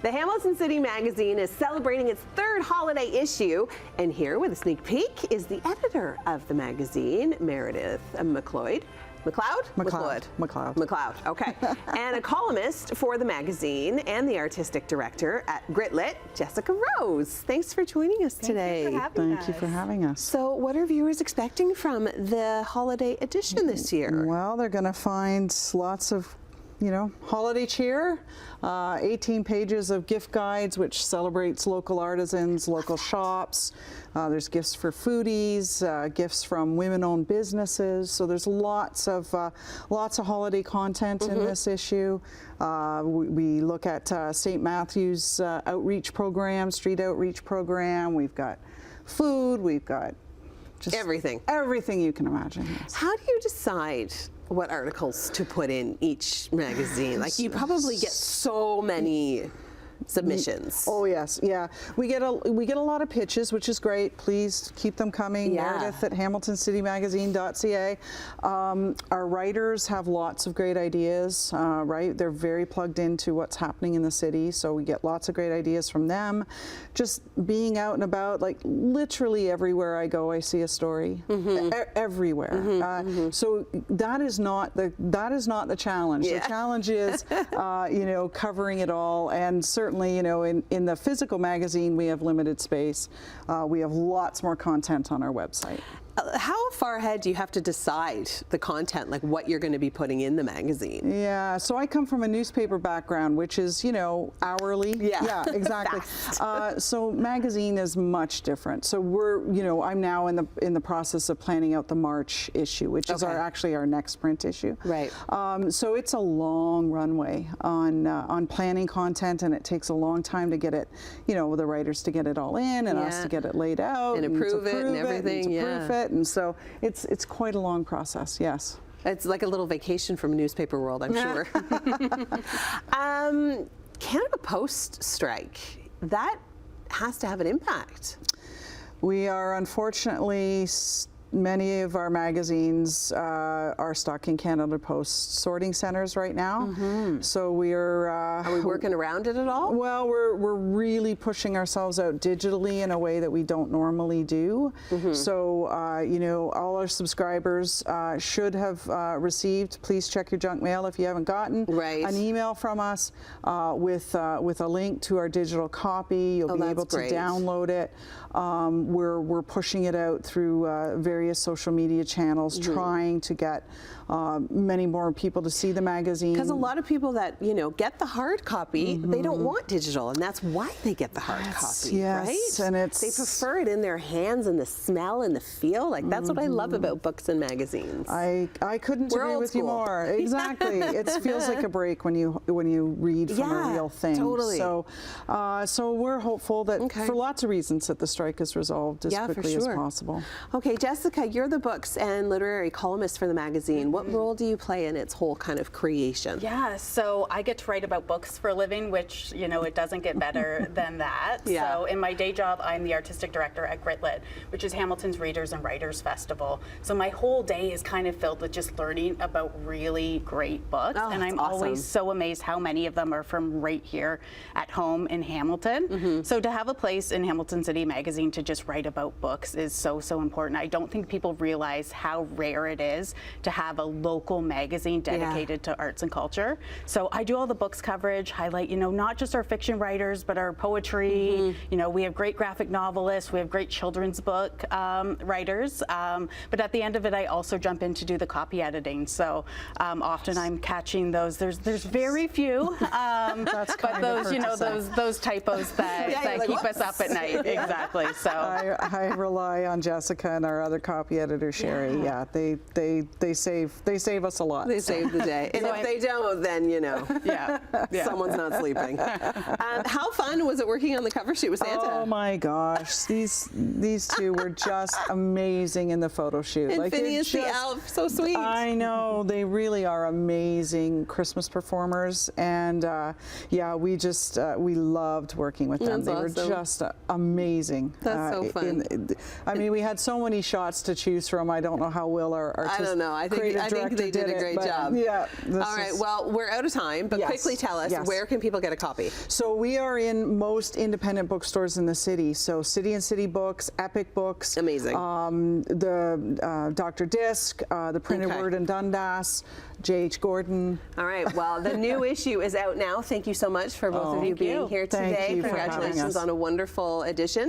The Hamilton City Magazine is celebrating its third holiday issue, and here with a sneak peek is the editor of the magazine, Meredith MacLeod. MacLeod, okay. And a columnist for the magazine and the artistic director at gritLIT, Jessica Rose. Thanks for joining us today. Thank you for having us. So what are viewers expecting from the holiday edition this year? Well, they're going to find lots of holiday cheer, 18 pages of gift guides, which celebrates local artisans, local shops. There's gifts for foodies, gifts from women-owned businesses. So there's lots of holiday content in this issue. We look at St. Matthew's outreach program, street outreach program. We've got food. We've got just everything you can imagine. Yes. How do you decide what articles to put in each magazine? Like, you probably get so many submissions. Oh yes, yeah. We get a lot of pitches, which is great. Please keep them coming. Yeah. Meredith at hamiltoncitymagazine.ca. Our writers have lots of great ideas, right? They're very plugged into what's happening in the city, so we get lots of great ideas from them. Just being out and about, like literally everywhere I go, I see a story. Everywhere. So that is not the challenge. Yeah. The challenge is, covering it all, and certainly, in the physical magazine, we have limited space. We have lots more content on our website. How far ahead do you have to decide the content, like what you're going to be putting in the magazine? Yeah, so I come from a newspaper background, which is, hourly. Yeah, exactly. So magazine is much different. So I'm now in the process of planning out the March issue, which is actually our next print issue. Right. So it's a long runway on planning content, and it takes a long time to get it, the writers to get it all in, and us to get it laid out, and approve it and everything. Proof it. And so it's quite a long process, yes. It's like a little vacation from newspaper world, I'm sure. Canada Post strike, that has to have an impact. We are unfortunately, many of our magazines are stuck in Canada Post sorting centers right now. So are we working around it at all? Well, we're really pushing ourselves out digitally in a way that we don't normally do. So all our subscribers should have received. Please check your junk mail if you haven't gotten an email from us with a link to our digital copy. You'll be able to download it. We're pushing it out through various social media channels, trying to get many more people to see the magazine. Because a lot of people that get the hard copy, they don't want digital, and that's why they get the hard copy, right? And they prefer it in their hands, and the smell and the feel. Like, that's what I love about books and magazines. I couldn't agree with you more. Exactly. It feels like a break when you read from a real thing. Totally. So we're hopeful that for lots of reasons that the strike is resolved as quickly as possible. Okay, Jessica, you're the books and literary columnist for the magazine. What role do you play in its whole kind of creation? Yeah, so I get to write about books for a living, which, it doesn't get better than that. So in my day job, I'm the artistic director at gritLIT, which is Hamilton's Readers and Writers Festival. So my whole day is kind of filled with just learning about really great books. And I'm always so amazed how many of them are from right here at home in Hamilton. So to have a place in Hamilton City Magazine to just write about books is so important. I don't think people realize how rare it is to have a local magazine dedicated to arts and culture. So I do all the books coverage, highlight, not just our fiction writers, but our poetry. We have great graphic novelists, we have great children's book writers. But at the end of it, I also jump in to do the copy editing. So often I'm catching those. There's very few, but those typos that keep us up at night. Exactly. So I rely on Jessica and our other copy editor, Sherry. They save us a lot. They save the day. And if they don't, then someone's not sleeping. How fun was it working on the cover shoot with Santa? Oh my gosh, these two were just amazing in the photo shoot. And Phineas the elf, so sweet. I know, they really are amazing Christmas performers, and we loved working with them. They were just amazing. That's so fun. I mean, we had so many shots lots to choose from. I don't know how Will, our I don't know. I think they did a great job. Yeah. All right. Well, we're out of time, but quickly tell us, where can people get a copy? So we are in most independent bookstores in the city. So City and City Books, Epic Books. Amazing. The Dr. Disc, the Printed Word in Dundas, J.H. Gordon. All right. Well, the new issue is out now. Thank you so much for both of you being here today. Thank you for having Congratulations us. on a wonderful edition.